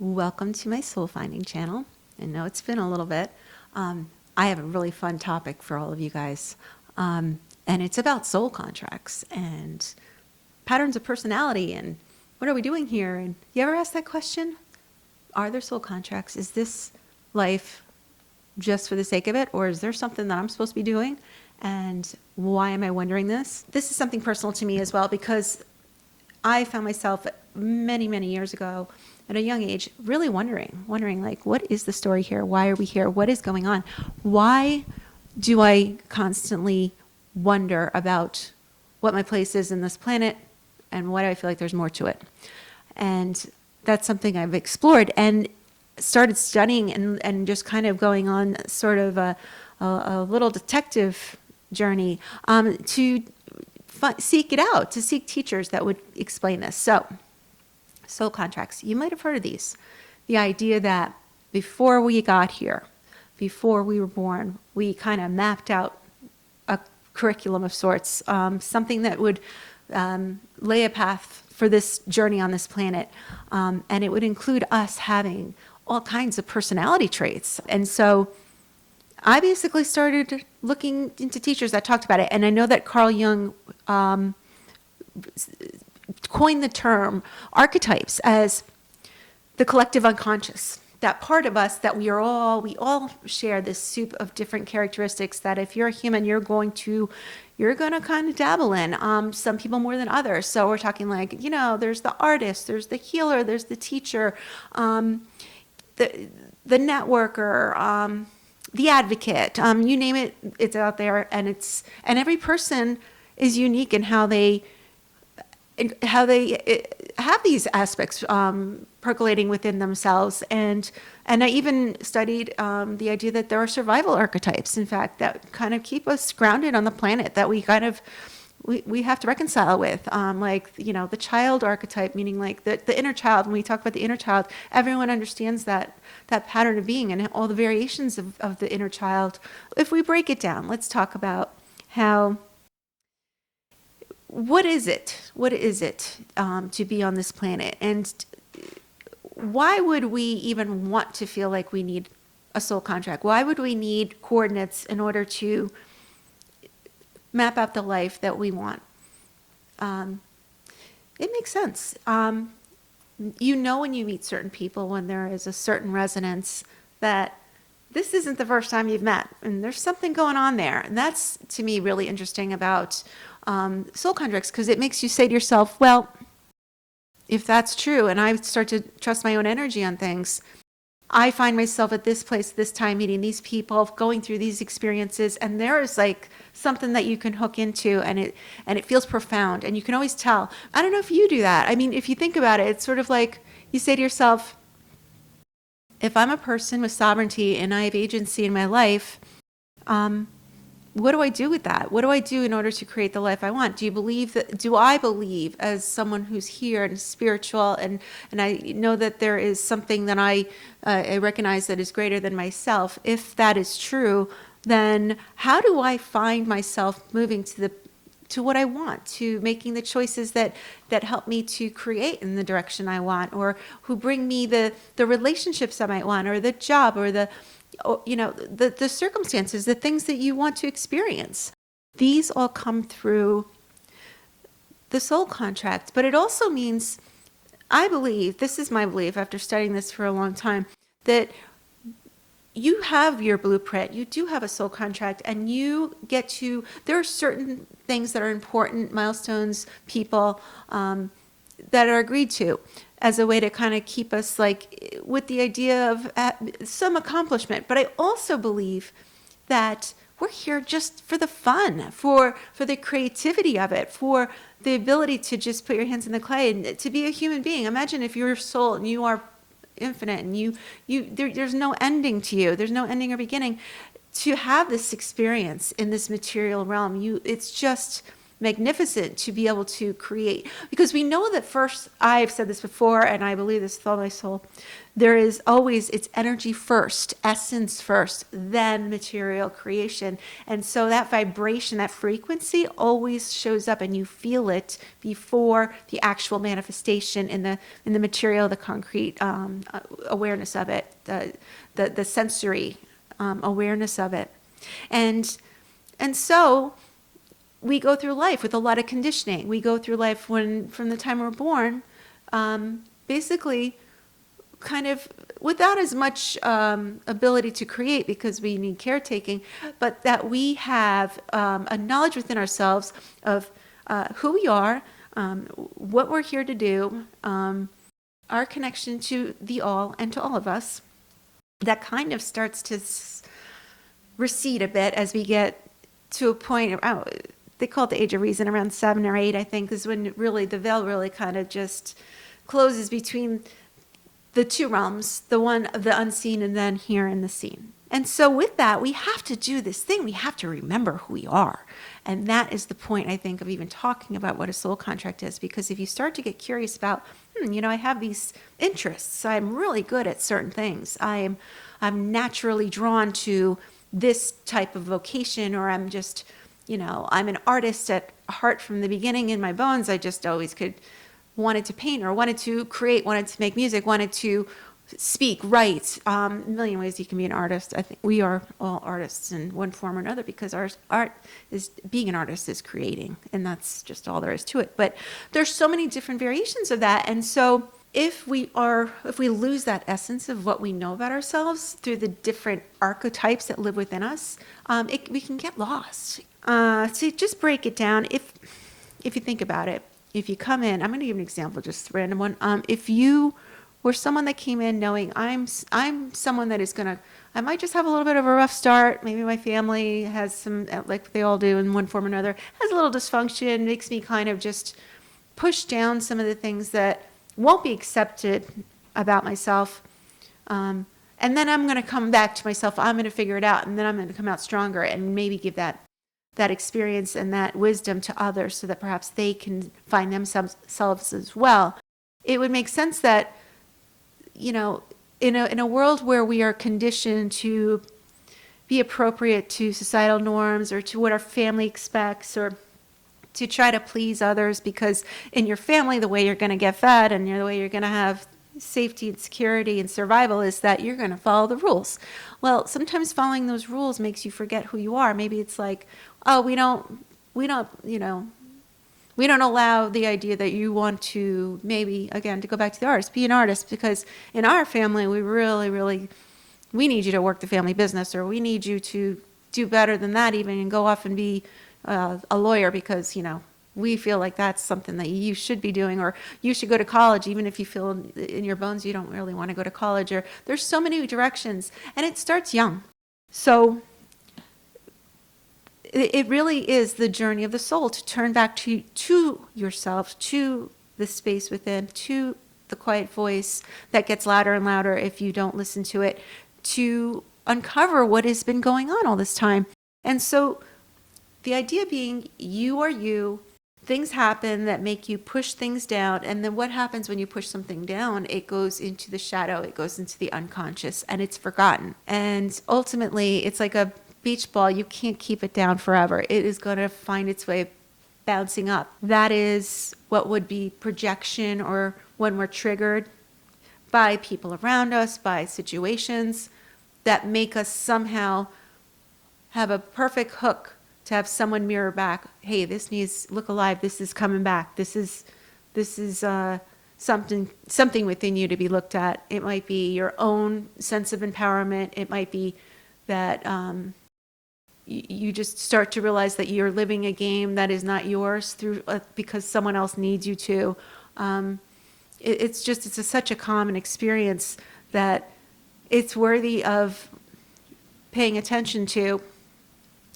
Welcome to my soul finding channel. I know it's been a little bit. I have a really fun topic for all of you guys. And it's about soul contracts and patterns of personality and what are we doing here? And you ever ask that question? Are there soul contracts? Is this life just for the sake of it? Or is there something that I'm supposed to be doing? And why am I wondering this? This is something personal to me as well, because I found myself many, many years ago at a young age really wondering like, what is the story here? Why are we here? What is going on? Why do I constantly wonder about what my place is in this planet, and why do I feel like there's more to it? And that's something I've explored and started studying and just kind of going on sort of a little detective journey to seek it out, to seek teachers that would explain this. So, soul contracts, you might have heard of these. The idea that before we got here, before we were born, we kind of mapped out a curriculum of sorts, something that would lay a path for this journey on this planet. And it would include us having all kinds of personality traits. And so I basically started looking into teachers that talked about it. And I know that Carl Jung coined the term archetypes as the collective unconscious, that part of us that we all share this soup of different characteristics that if you're a human, you're going to kind of dabble in, some people more than others. So we're talking like, there's the artist, there's the healer, there's the teacher, the networker, the advocate, you name it, it's out there. And every person is unique in how they have these aspects percolating within themselves. And I even studied the idea that there are survival archetypes, in fact, that kind of keep us grounded on the planet, that we kind of we have to reconcile with, like, the child archetype, meaning like the inner child. When we talk about the inner child, everyone understands that pattern of being and all the variations of the inner child. If we break it down, let's talk about what is it to be on this planet, and why would we even want to feel like we need a soul contract? Why would we need coordinates in order to map out the life that we want? It makes sense. When you meet certain people, when there is a certain resonance, that this isn't the first time you've met, and there's something going on there. And that's, to me, really interesting about soul contracts, because it makes you say to yourself, well, if that's true, and I start to trust my own energy on things, I find myself at this place, this time, meeting these people, going through these experiences, and there is like something that you can hook into, and it feels profound, and you can always tell. I don't know if you do that. I mean, if you think about it, it's sort of like you say to yourself, if I'm a person with sovereignty and I have agency in my life, what do I do with that? What do I do in order to create the life I want? Do I believe, as someone who's here and spiritual, and I know that there is something that I recognize that is greater than myself? If that is true, then how do I find myself moving to what I want, to making the choices that help me to create in the direction I want, or who bring me the relationships I might want, or the job, or the circumstances, the things that you want to experience? These all come through the soul contract. But it also means, I believe, this is my belief after studying this for a long time, that you have your blueprint, you do have a soul contract, and there are certain things that are important, milestones, people that are agreed to as a way to kind of keep us like with the idea of some accomplishment. But I also believe that we're here just for the fun, for the creativity of it, for the ability to just put your hands in the clay and to be a human being. Imagine if you're soul and you are infinite, and there's no ending to you. There's no ending or beginning. To have this experience in this material realm, it's just magnificent to be able to create, because we know that first, I've said this before and I believe this with all my soul, there is always, it's energy first, essence first, then material creation. And so that vibration, that frequency always shows up and you feel it before the actual manifestation in the material, the concrete awareness of it, the sensory awareness of it. And so we go through life with a lot of conditioning. We go through life from the time we're born, basically kind of without as much ability to create because we need caretaking, but that we have a knowledge within ourselves of who we are, what we're here to do, our connection to the all and to all of us. That kind of starts to recede a bit as we get to a point, they call it the age of reason, around 7 or 8, I think, is when really the veil really kind of just closes between the two realms, the one of the unseen and then here in the seen. And so with that, we have to do this thing. We have to remember who we are. And that is the point, I think, of even talking about what a soul contract is. Because if you start to get curious about, I have these interests. I'm really good at certain things. I'm naturally drawn to this type of vocation, or I'm just, I'm an artist at heart from the beginning in my bones. I just always wanted to paint or wanted to create, wanted to make music, wanted to speak, write, a million ways you can be an artist. I think we are all artists in one form or another, because our art is, being an artist is creating, and that's just all there is to it. But there's so many different variations of that. And so if we lose that essence of what we know about ourselves through the different archetypes that live within us, we can get lost. So just break it down. If you think about it, if you come in, I'm going to give an example, just a random one. If you were someone that came in knowing I'm someone that is I might just have a little bit of a rough start. Maybe my family has some, like they all do in one form or another, has a little dysfunction, makes me kind of just push down some of the things that won't be accepted about myself. And then I'm going to come back to myself. I'm going to figure it out, and then I'm going to come out stronger and maybe give that experience and that wisdom to others so that perhaps they can find themselves as well. It would make sense that, in a world where we are conditioned to be appropriate to societal norms or to what our family expects, or to try to please others, because in your family, the way you're going to get fed and the way you're going to have safety and security and survival is that you're going to follow the rules. Well, sometimes following those rules makes you forget who you are. Maybe it's like, oh, we don't allow the idea that you want to, maybe, again, to go back to the artist, be an artist, because in our family, we really, we need you to work the family business, or we need you to do better than that even and go off and be a lawyer, because, we feel like that's something that you should be doing, or you should go to college, even if you feel in your bones you don't really want to go to college, or there's so many directions, and it starts young. So it really is the journey of the soul to turn back to yourself, to the space within, to the quiet voice that gets louder and louder if you don't listen to it, to uncover what has been going on all this time. And so the idea being, you are you, things happen that make you push things down, and then what happens when you push something down? It goes into the shadow, it goes into the unconscious, and it's forgotten. And ultimately, it's like a beach ball. You can't keep it down forever. It is going to find its way bouncing up. That is what would be projection, or when we're triggered by people around us, by situations that make us somehow have a perfect hook to have someone mirror back, hey, this needs, look alive, this is coming back, this is something within you to be looked at. It might be your own sense of empowerment. It might be that you just start to realize that you're living a game that is not yours because someone else needs you to. It's such a common experience that it's worthy of paying attention to.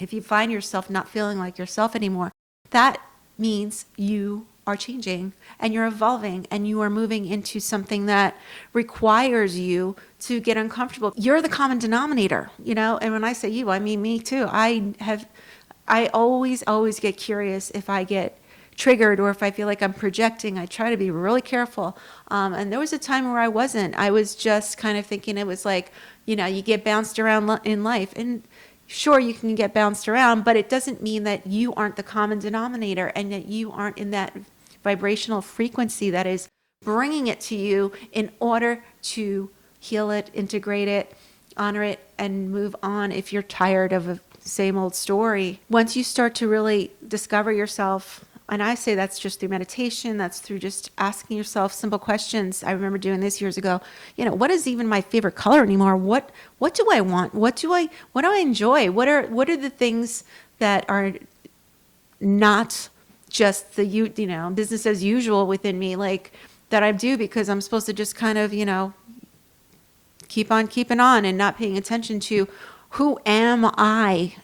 If you find yourself not feeling like yourself anymore, that means you are changing and you're evolving and you are moving into something that requires you to get uncomfortable. You're the common denominator, and when I say you, I mean me too. I I always get curious if I get triggered or if I feel like I'm projecting. I try to be really careful. And there was a time where I wasn't. I was just kind of thinking it was like, you get bounced around in life. And sure, you can get bounced around, but it doesn't mean that you aren't the common denominator and that you aren't in that vibrational frequency that is bringing it to you in order to heal it, integrate it, honor it, and move on if you're tired of a same old story. Once you start to really discover yourself, and I say that's just through meditation, that's through just asking yourself simple questions. I remember doing this years ago. What is even my favorite color anymore? What do I want? What do I enjoy? What are the things that are not just the business as usual within me, like that I do because I'm supposed to just kind of keep on keeping on and not paying attention to who am I.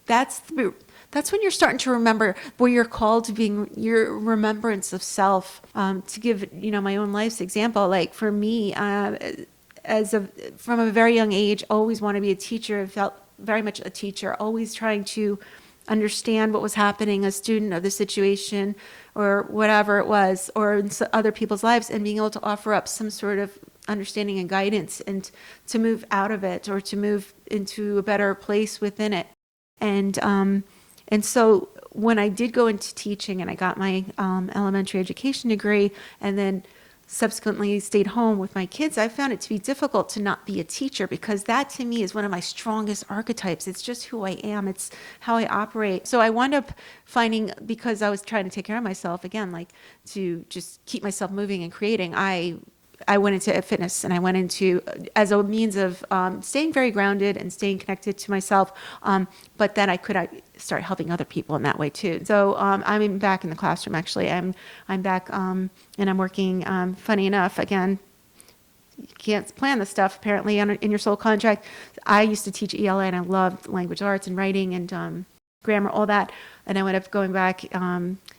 That's when you're starting to remember where you're called to being, your remembrance of self. To give my own life's example, like for me, from a very young age, always want to be a teacher. I felt very much a teacher, always trying to understand what was happening, a student of the situation or whatever it was, or in other people's lives, and being able to offer up some sort of understanding and guidance and to move out of it or to move into a better place within it. And so when I did go into teaching and I got my elementary education degree and then subsequently stayed home with my kids, I found it to be difficult to not be a teacher because that to me is one of my strongest archetypes. It's just who I am. It's how I operate. So I wound up finding, because I was trying to take care of myself again, like to just keep myself moving and creating, I went into fitness and I went into as a means of staying very grounded and staying connected to myself. But then I start helping other people in that way too. So I'm back in the classroom. Actually, I'm back and I'm working. Funny enough, again, you can't plan this stuff apparently in your soul contract. I used to teach ELA and I loved language arts and writing and grammar, all that. And I ended up going back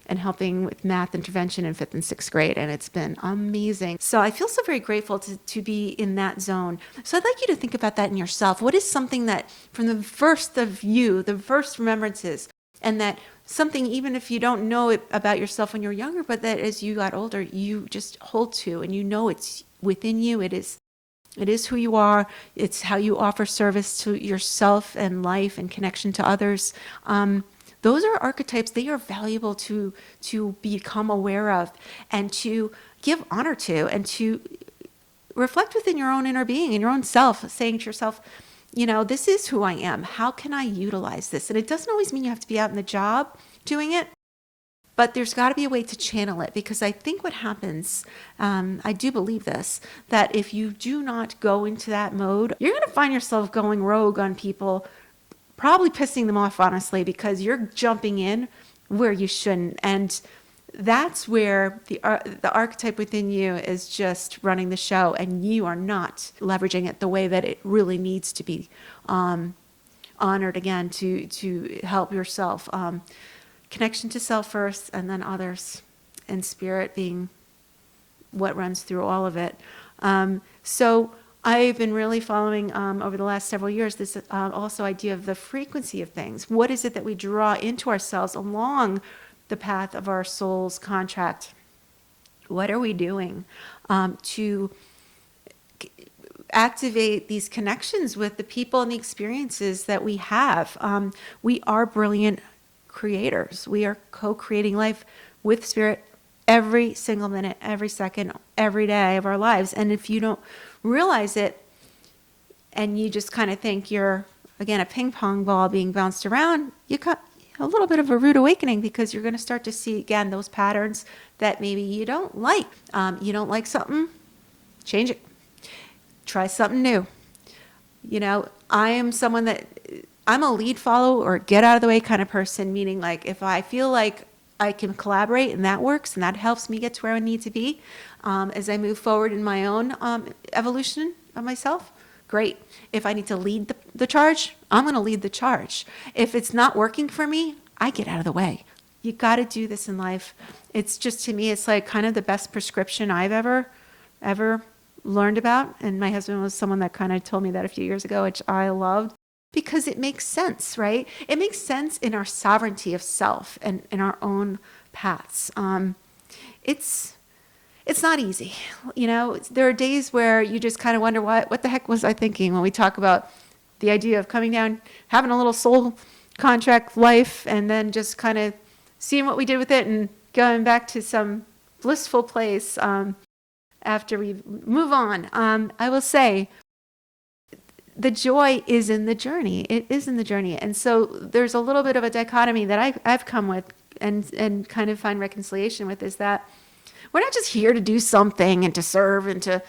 and helping with math intervention in 5th and 6th grade. And it's been amazing. So I feel so very grateful to be in that zone. So I'd like you to think about that in yourself. What is something that from the first of you, the first remembrances, and that something, even if you don't know it about yourself when you're younger, but that as you got older, you just hold to and it's within you. It is who you are. It's how you offer service to yourself and life and connection to others. Those are archetypes. They are valuable to become aware of and to give honor to and to reflect within your own inner being and your own self, saying to yourself, this is who I am. How can I utilize this? And it doesn't always mean you have to be out in the job doing it, but there's got to be a way to channel it, because I think what happens, I do believe this, that if you do not go into that mode, you're going to find yourself going rogue on people, probably pissing them off, honestly, because you're jumping in where you shouldn't. And that's where the archetype within you is just running the show, and you are not leveraging it the way that it really needs to be honored, again, to help yourself. Connection to self first, and then others, and spirit being what runs through all of it. So I've been really following over the last several years this also idea of the frequency of things. What is it that we draw into ourselves along the path of our soul's contract? What are we doing to activate these connections with the people and the experiences that we have? We are brilliant creators. We are co-creating life with spirit every single minute, every second, every day of our lives. And if you don't realize it and you just kind of think you're, again, a ping pong ball being bounced around, you got a little bit of a rude awakening, because you're going to start to see, again, those patterns that maybe you don't like. You don't like something, change it. Try something new. I am someone that I'm a lead follow or get out of the way kind of person, meaning like if I feel like I can collaborate and that works and that helps me get to where I need to be as I move forward in my own evolution of myself, great. If I need to lead the charge, I'm going to lead the charge. If it's not working for me, I get out of the way. You got to do this in life. It's just, to me, it's like kind of the best prescription I've ever learned about. And my husband was someone that kind of told me that a few years ago, which I loved, because it makes sense, right? It makes sense in our sovereignty of self and in our own paths. It's not easy. There are days where you just kind of wonder, what the heck was I thinking when we talk about the idea of coming down, having a little soul contract life, and then just kind of seeing what we did with it and going back to some blissful place after we move on. I will say the joy is in the journey. It is in the journey. And so there's a little bit of a dichotomy that I've come with and kind of find reconciliation with, is that we're not just here to do something and to serve and to,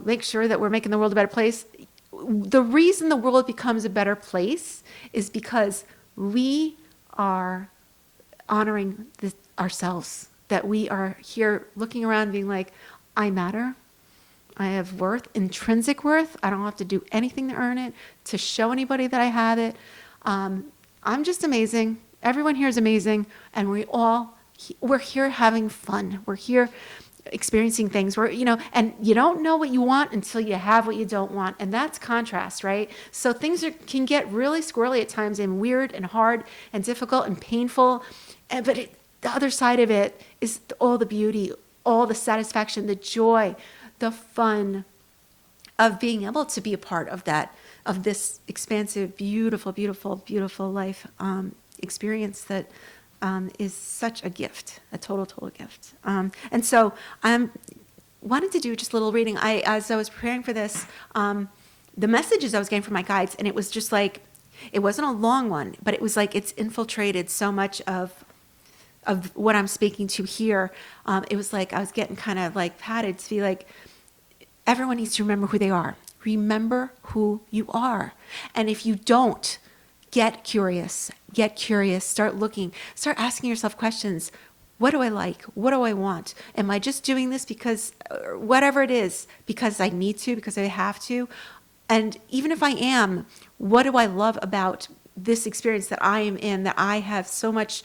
make sure that we're making the world a better place. The reason the world becomes a better place is because we are honoring ourselves, that we are here looking around being like, I matter. I have worth, intrinsic worth. I don't have to do anything to earn it, to show anybody that I have it. I'm just amazing. Everyone here is amazing. And we're here having fun. We're here experiencing things and you don't know what you want until you have what you don't want. And that's contrast, right? So things can get really squirrely at times and weird and hard and difficult and painful. But the other side of it is all the beauty, all the satisfaction, the joy, the fun of being able to be a part of this expansive, beautiful, beautiful, beautiful life experience that is such a gift, a total gift. And so I wanted to do just a little reading. As I was preparing for this, the messages I was getting from my guides, and it was just like, it wasn't a long one, but it was like it's infiltrated so much of what I'm speaking to here. It was like I was getting kind of like patted to be like, everyone needs to remember who they are. Remember who you are. And if you don't, get curious, start looking, start asking yourself questions. What do I like? What do I want? Am I just doing this because, whatever it is, because I need to, because I have to? And even if I am, what do I love about this experience that I am in, that I have so much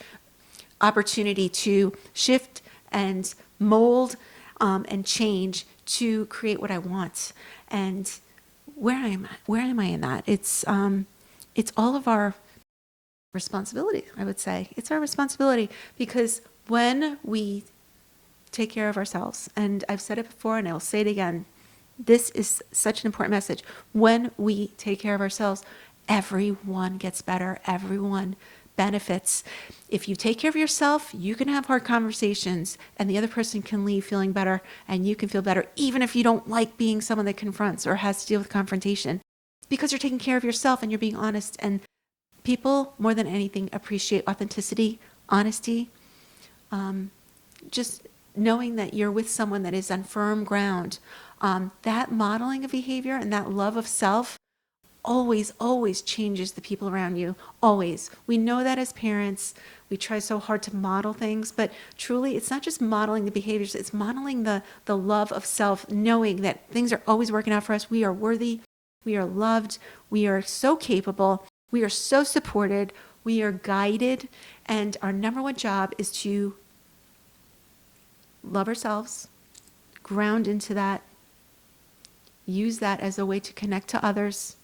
opportunity to shift and mold and change to create what I want? And where am I in that? It's all of our responsibility, I would say. It's our responsibility, because when we take care of ourselves, and I've said it before and I will say it again, this is such an important message. When we take care of ourselves, everyone gets better. Everyone benefits. If you take care of yourself, you can have hard conversations and the other person can leave feeling better, and you can feel better, even if you don't like being someone that confronts or has to deal with confrontation, because you're taking care of yourself and you're being honest. And people, more than anything, appreciate authenticity, honesty, just knowing that you're with someone that is on firm ground. That modeling of behavior and that love of self always changes the people around you. Always. We know that as parents. We try so hard to model things, but truly it's not just modeling the behaviors, it's modeling the love of self, knowing that things are always working out for us. We are worthy. We are loved. We are so capable. We are so supported. We are guided. And our number one job is to love ourselves, ground into that, use that as a way to connect to others.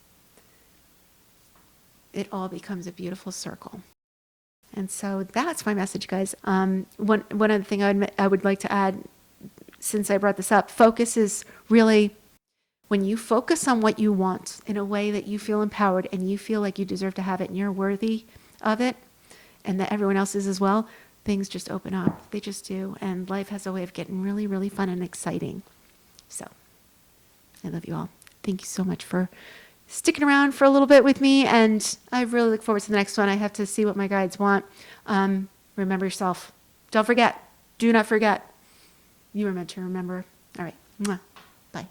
It all becomes a beautiful circle. And so that's my message, guys. One other thing I would like to add, since I brought this up, focus is really when you focus on what you want in a way that you feel empowered and you feel like you deserve to have it and you're worthy of it, and that everyone else is as well, things just open up. They just do. And life has a way of getting really, really fun and exciting. So I love you all. Thank you so much for sticking around for a little bit with me. And I really look forward to the next one. I have to see what my guides want. Remember yourself. Don't forget. Do not forget. You were meant to remember. All right. Mwah. Bye.